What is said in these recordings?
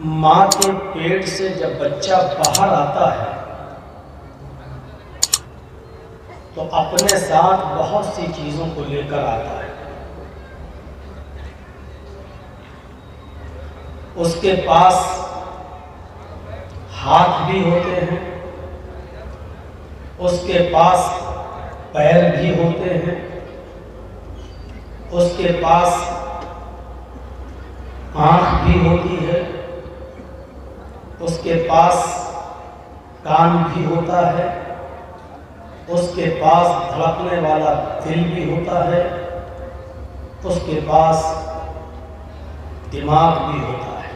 माँ के पेट से जब बच्चा बाहर आता है तो अपने साथ बहुत सी चीज़ों को लेकर आता है। उसके पास हाथ भी होते हैं, उसके पास पैर भी होते हैं, उसके पास आँख भी होती है, उसके पास कान भी होता है, उसके पास धड़कने वाला दिल भी होता है, उसके पास दिमाग भी होता है।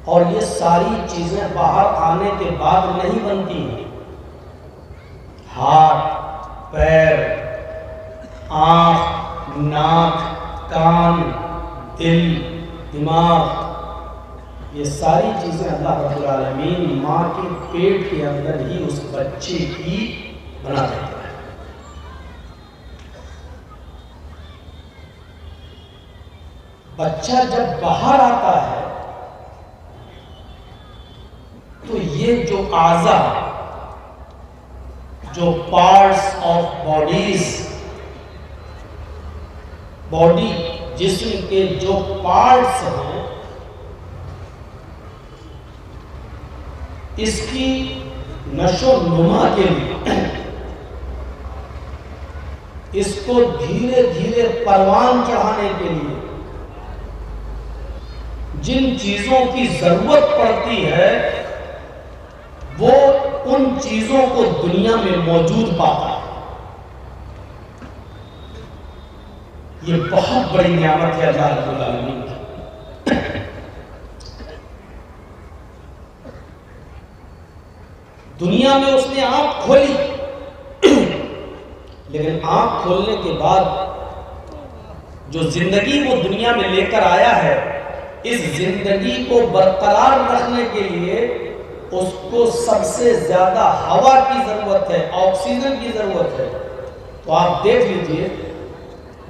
और ये सारी चीजें बाहर आने के बाद नहीं बनती हैं। हाथ, पैर, आँख, नाक, कान, दिल, दिमाग, ये सारी चीजें अल्लाह रब्बुल आलमीन माँ के पेट के अंदर ही उस बच्चे की बना देता है। बच्चा जब बाहर आता है तो ये जो आज़ा, जो पार्ट्स ऑफ बॉडी, जिस्म के जो पार्ट्स हैं, इसकी नशो नुमा के लिए, इसको धीरे धीरे परवान चढ़ाने के लिए जिन चीजों की जरूरत पड़ती है वो उन चीजों को दुनिया में मौजूद पाता है। ये बहुत बड़ी नियामत है अल्लाह रब्बुल आलमीन की। दुनिया में उसने आंख खोली, लेकिन आंख खोलने के बाद जो जिंदगी वो दुनिया में लेकर आया है, इस जिंदगी को बरकरार रखने के लिए उसको सबसे ज्यादा हवा की जरूरत है, ऑक्सीजन की जरूरत है। तो आप देख लीजिए,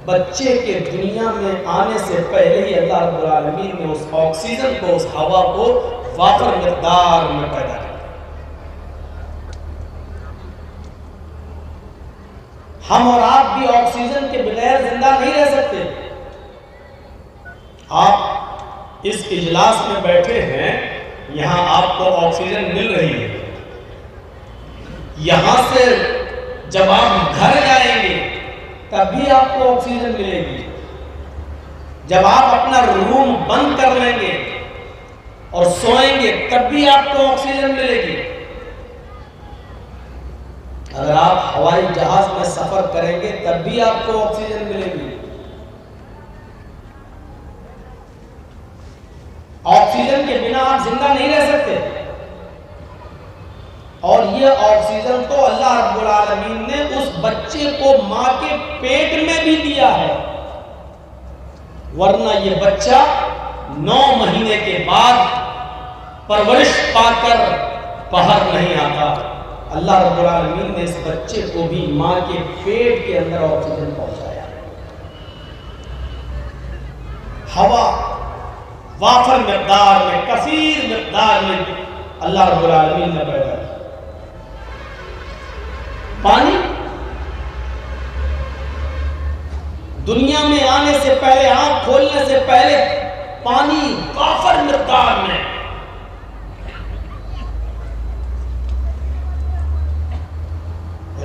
बच्चे के दुनिया में आने से पहले ही अल्लाह रब्बुल आलमीन ने उस ऑक्सीजन को, उस हवा को वाफर मिक़दार में पैदा किया। हम और आप भी ऑक्सीजन के बगैर जिंदा नहीं रह सकते। आप इस इजलास में बैठे हैं, यहां आपको ऑक्सीजन मिल रही है। यहां से जब आप घर जाएंगे तभी आपको ऑक्सीजन मिलेगी। जब आप अपना रूम बंद कर लेंगे और सोएंगे तब भी आपको ऑक्सीजन मिलेगी। अगर आप हवाई जहाज में सफर करेंगे तब भी आपको ऑक्सीजन मिलेगी। ऑक्सीजन के बिना आप जिंदा नहीं रह सकते। और ये ऑक्सीजन तो अल्लाह रब्बुल आलमीन ने उस बच्चे को मां के पेट में भी दिया है, वरना ये बच्चा 9 महीने के बाद परवरिश पाकर बाहर नहीं आता। अल्लाह रब्बुल आलमीन ने इस बच्चे को भी मां के पेट के अंदर ऑक्सीजन पहुंचाया। हवा वाफर मिक़दार में, कसीर मिक़दार में अल्लाह रब्बुल आलमीन ने पैदा किया। पानी दुनिया में आने से पहले, आंख खोलने से पहले पानी वाफर मिक़दार में।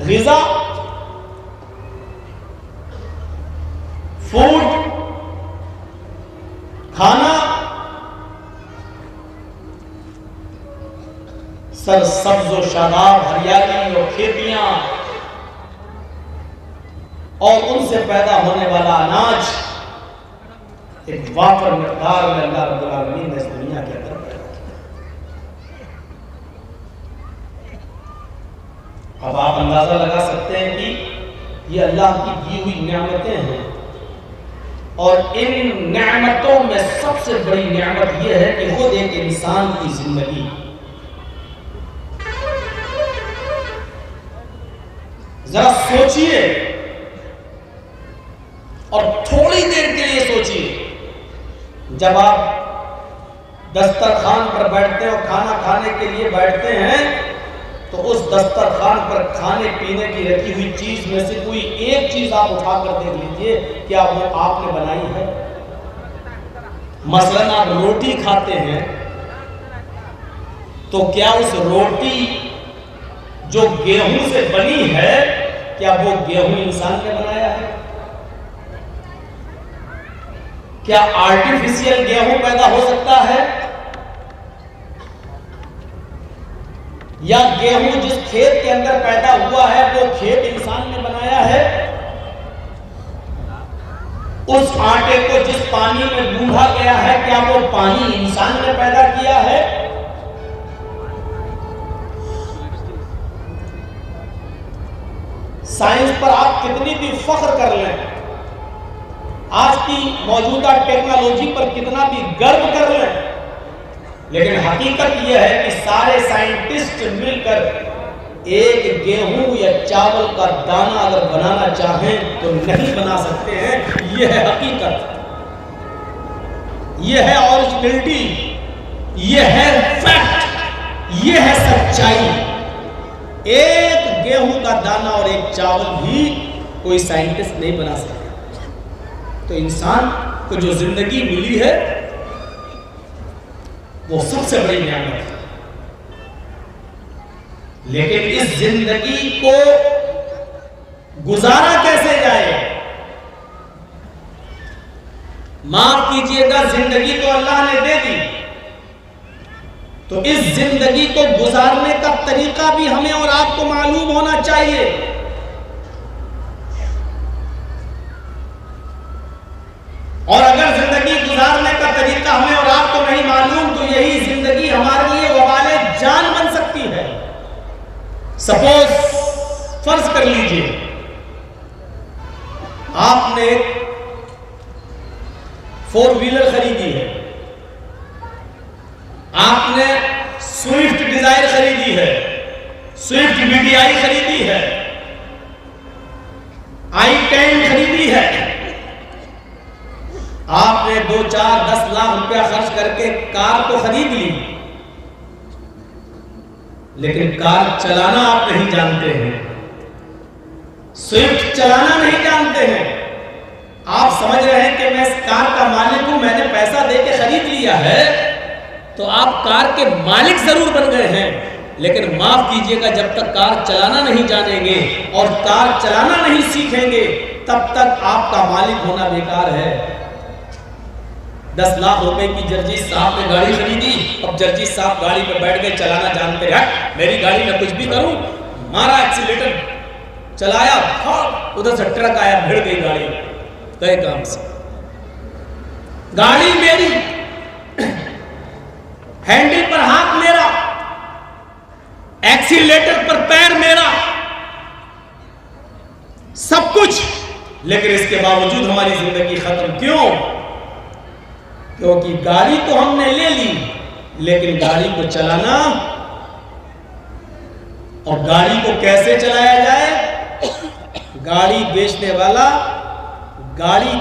ग़िज़ा, फूड, खाना सरसब्ज़ व शादाब हरियाली और खेतियां और उनसे पैदा होने वाला अनाज एक वाफर मिक़दार में अल्लाह रब्बुल आलमीन ने इस दुनिया के अंदर पैदा किया। अब आप अंदाजा लगा सकते हैं कि ये अल्लाह की दी हुई नियामतें हैं, और इन नियामतों में सबसे बड़ी नियामत यह है कि खुद एक इंसान की जिंदगी। जरा सोचिए, और थोड़ी देर के लिए सोचिए, जब आप दस्तरखान पर बैठते हैं और खाना खाने के लिए बैठते हैं तो उस दस्तरखान पर खाने पीने की रखी हुई चीज में से कोई एक चीज आप उठाकर देख लीजिए, क्या वो आपने बनाई है? मसलन आप रोटी खाते हैं तो क्या उस रोटी जो गेहूं से बनी है, क्या वो गेहूं इंसान ने बनाया है? क्या आर्टिफिशियल गेहूं पैदा हो सकता है? या गेहूं जिस खेत के अंदर पैदा हुआ है वो खेत इंसान ने बनाया है? उस आटे को जिस पानी में गूंधा गया है, क्या वो पानी इंसान ने पैदा किया है? साइंस पर आप कितनी भी फख्र कर लें, आज की मौजूदा टेक्नोलॉजी पर कितना भी गर्व कर लें, लेकिन हकीकत यह है कि सारे साइंटिस्ट मिलकर एक गेहूं या चावल का दाना अगर बनाना चाहें तो नहीं बना सकते हैं। यह है हकीकत, यह है ओरिजिनलिटी, यह है फैक्ट, यह है सच्चाई। एक गेहूं का दाना और एक चावल भी कोई साइंटिस्ट नहीं बना सकता। तो इंसान को जो जिंदगी मिली है वो सबसे बड़ी नियामत है, लेकिन इस जिंदगी को गुजारा कैसे जाए? माफ कीजिएगा, जिंदगी तो अल्लाह ने दे दी, तो इस जिंदगी को गुजारने का तरीका भी हमें और आपको मालूम होना चाहिए। और अगर जिंदगी गुजारने का तरीका हमें और आपको नहीं मालूम तो यही जिंदगी हमारे लिए वबाले जान बन सकती है। सपोज फर्ज कर लीजिए आपने 4 व्हीलर खरीदी है, आपने स्विफ्ट डिजायर खरीदी है, स्विफ्ट वीडीआई खरीदी है, i10 खरीदी है, आपने 2, 4, 10 लाख रुपया खर्च करके कार को खरीद ली, लेकिन कार चलाना आप नहीं जानते हैं, स्विफ्ट चलाना नहीं जानते हैं। आप समझ रहे हैं कि मैं इस कार का मालिक हूं, मैंने पैसा देके खरीद लिया है, तो आप कार के मालिक जरूर बन गए हैं, लेकिन माफ कीजिएगा, जब तक कार चलाना नहीं जानेंगे और कार चलाना नहीं सीखेंगे तब तक आपका मालिक होना बेकार है। 10 लाख रुपए की जर्जीत साहब ने गाड़ी खरीदी, अब जर्जीत साहब गाड़ी पे बैठ गए, चलाना जानते हैं, मेरी गाड़ी में कुछ भी करूं, मारा एक्सीलेटर, चलाया, उधर से ट्रक आया, भिड़ गई गाड़ी, गए काम से। गाड़ी मेरी, हैंडल पर हाथ मेरा, एक्सीलेटर पर पैर मेरा, सब कुछ, लेकिन इसके बावजूद हमारी जिंदगी खत्म। क्यों? क्योंकि गाड़ी तो हमने ले ली, लेकिन गाड़ी को चलाना और गाड़ी को कैसे चलाया जाए, गाड़ी बेचने वाला गाड़ी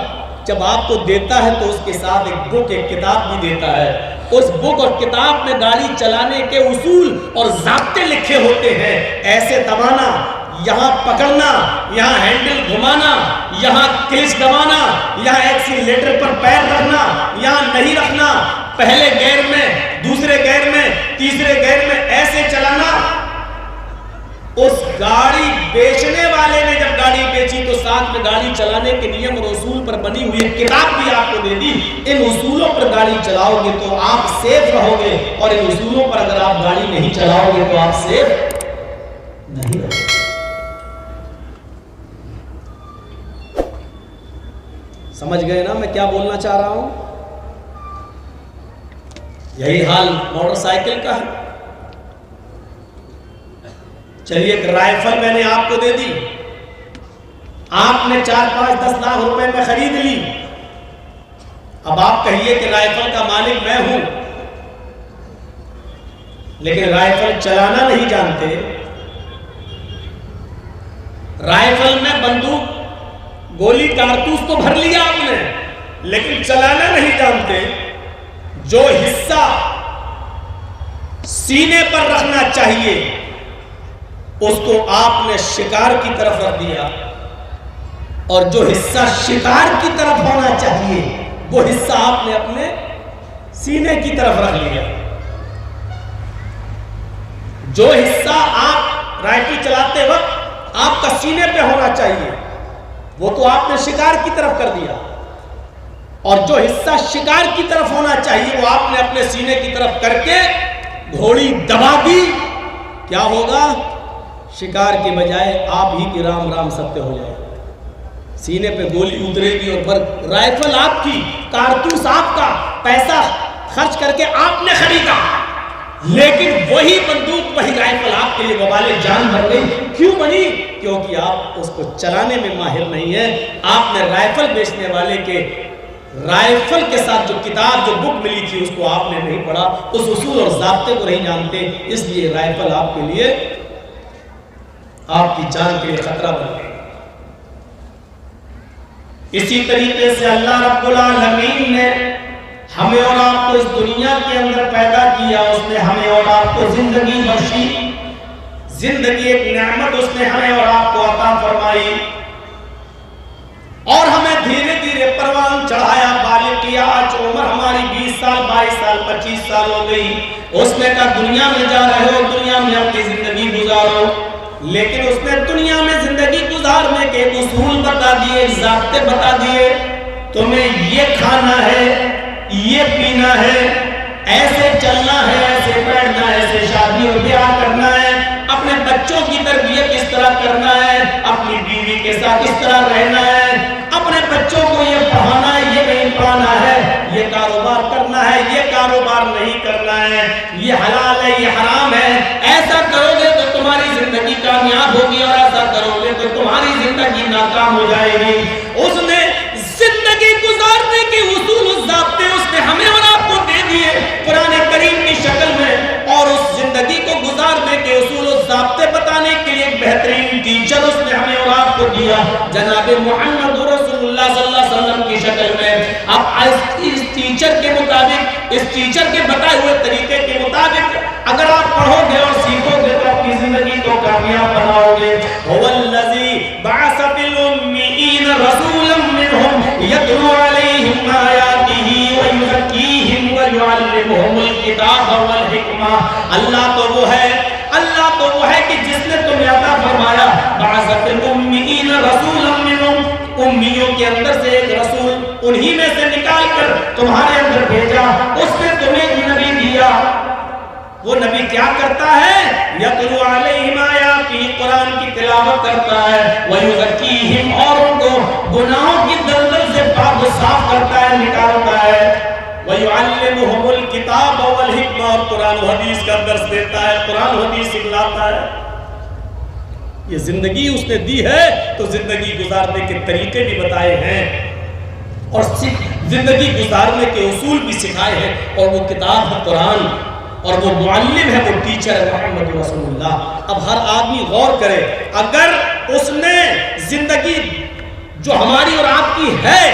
जब आपको देता है तो उसके साथ एक बुक, एक किताब भी देता है। उस बुक और किताब में गाड़ी चलाने के उसूल और ज़ाब्ते लिखे होते हैं। ऐसे दबाना, यहाँ पकड़ना, यहाँ हैंडल घुमाना, यहाँ क्लच दबाना, यहाँ एक्सीलेटर पर पैर रखना, यहाँ नहीं रखना, पहले गियर में, दूसरे गियर में, तीसरे गियर में, ऐसे चलाना। उस गाड़ी बेचने वाले ने जब गाड़ी बेची तो साथ में गाड़ी चलाने के नियम और उसूल पर बनी हुई किताब भी आपको दे दी। इन उसूलों पर गाड़ी चलाओगे तो आप सेफ रहोगे, और इन उसूलों पर अगर आप गाड़ी नहीं चलाओगे तो आप सेफ नहीं रहोगे। समझ गए ना मैं क्या बोलना चाह रहा हूं? यही हाल मोटरसाइकिल का है। चलिए, एक राइफल मैंने आपको दे दी, आपने 4, 5, 10 लाख रुपए में खरीद ली। अब आप कहिए कि राइफल का मालिक मैं हूं, लेकिन राइफल चलाना नहीं जानते। राइफल में बंदूक गोली कारतूस तो भर लिया आपने, लेकिन चलाना नहीं जानते। जो हिस्सा सीने पर रखना चाहिए उसको आपने शिकार की तरफ रख दिया, और जो हिस्सा शिकार की तरफ होना चाहिए वो हिस्सा आपने अपने सीने की तरफ रख लिया। जो हिस्सा आप राइफल चलाते वक्त आपका सीने पे होना चाहिए वो तो आपने शिकार की तरफ कर दिया, और जो हिस्सा शिकार की तरफ होना चाहिए वो आपने अपने सीने की तरफ करके घोड़ी दबा दी। क्या होगा? शिकार के बजाय आप ही की राम राम सत्य हो जाए। सीने पे गोली उतरेगी और राइफल आपकी, कारतूस आपका, पैसा खर्च करके आपने खरीदा, लेकिन वही बंदूक वही राइफल आपके लिए वबाले जान बन गई। क्यों बनी? क्योंकि आप उसको चलाने में माहिर नहीं है। आपने राइफल बेचने वाले के राइफल के साथ जो किताब, जो बुक मिली थी उसको आपने नहीं पढ़ा, उस उसूल और ज़ाब्ते को नहीं जानते, इसलिए राइफल आपके लिए, आपकी जान के लिए खतरा बन गई। इसी तरीके से अल्लाह रब्बुल आलमीन ने हमें और आपको इस दुनिया के अंदर पैदा किया, उसने हमें और आपको जिंदगी बख्शी, जिंदगी एक नेमत उसने हमें और आपको अता फरमाई, और हमें धीरे धीरे परवान चढ़ाया, बालिग किया। आज उम्र हमारी 20 साल, 22 साल, 25 साल हो गई। उसने कहा दुनिया में जा रहे हो, दुनिया में अपनी जिंदगी गुजारो, लेकिन उसने दुनिया में जिंदगी गुजारने के उसूल बता दिए, ज़ाब्ते बता दिए। तुम्हें ये खाना है, ये पीना है, ऐसे चलना है, ऐसे बैठना है, ऐसे शादी और ब्याह करना है, अपने बच्चों की तरबियत इस तरह करना है, अपनी बीवी के साथ इस तरह रहना है, अपने बच्चों को ये पढ़ाना है, ये नहीं पढ़ाना है, ये कारोबार करना है, ये कारोबार नहीं करना है, ये हलाल है, ये हराम है। ऐसा करोगे तो तुम्हारी जिंदगी कामयाब होगी, और ऐसा करोगे तो तुम्हारी जिंदगी नाकाम हो जाएगी। उसने जिंदगी गुजारने के उसूल ज़ाब्ते उसने हमें और आपको दे दिए कुरान करीम की शक्ल में, और उस जिंदगी को गुजारने के उसूल ज़ाब्ते बताने के लिए एक बेहतरीन टीचर उसने हमें और आपको दिया, जनाब मोहम्मद रसूलुल्लाह सल्लल्लाहु अलैहि वसल्लम की शक्ल में। अब इस टीचर के मुताबिक, इस टीचर के बताए हुए तरीके के मुताबिक अगर आप पढ़ोगे और सीखोगे तो अपनी जिंदगी को कामयाब बनाओगे। हुवल्लज़ी बअस फिल उम्मीयीन रसूलन मिनहुम यतलू अलैहिम आयातिही व युज़क्कीहिम व युअल्लिमुहुमुल किताब वल हिकमा। अल्लाह तो वो है, अल्लाह तो वो है कि जिसने तुम्हें अता फरमाया बअस फिल उम्मीयीन रसूलन मिनहुम, उम्मियों के अंदर से एक रसूल उन्हीं में से निकाल कर तुम्हारे अंदर भेजा, उसने तुम्हें नबी दिया। वो नबी क्या करता है? यतलू अलैहिम आयाती, कुरान की तिलावत करता है, व युज़क्कीहिम, और उनको गुनाहों की दलदल से पाक साफ करता है, निकालता है, व युअल्लिमुहुमुल किताब वल हिकमा, और कुरान हदीस का दर्स देता है, कुरान हदीस सिखलाता है। ये जिंदगी उसने दी है तो जिंदगी गुजारने के तरीके भी बताए हैं, और जिंदगी गुजारने के उसूल भी सिखाए हैं, और वो किताब है कुरान, और वो मुअल्लिम है, वो टीचर है मोहम्मद रसूलुल्लाह। अब हर आदमी गौर करे, अगर उसने जिंदगी जो हमारी और आपकी है,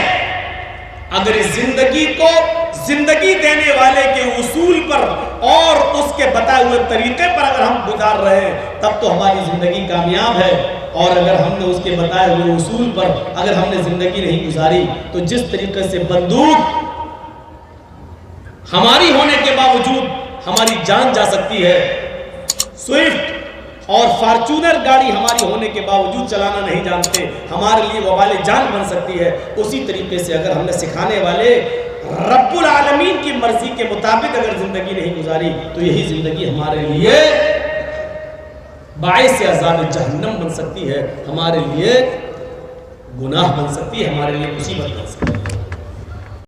अगर इस जिंदगी को जिंदगी देने वाले के उसूल पर और उसके बताए हुए तरीके पर अगर हम गुजार रहे हैं तब तो हमारी जिंदगी कामयाब है। और अगर हमने उसके बताए हुए उसूल पर अगर हमने जिंदगी नहीं गुजारी तो जिस तरीके से बंदूक हमारी होने के बावजूद हमारी जान जा सकती है, स्विफ्ट और फॉर्च्यूनर गाड़ी हमारी होने के बावजूद चलाना नहीं जानते, हमारे लिए वबाले जान बन सकती है। उसी तरीके से अगर हमने सिखाने वाले रब्बुल आलमीन की मर्जी के मुताबिक अगर जिंदगी नहीं गुजारी तो यही जिंदगी हमारे लिए बाइस अज़ाब जहन्नम बन सकती है, हमारे लिए गुनाह बन सकती है, हमारे लिए मुसीबत बन सकती है।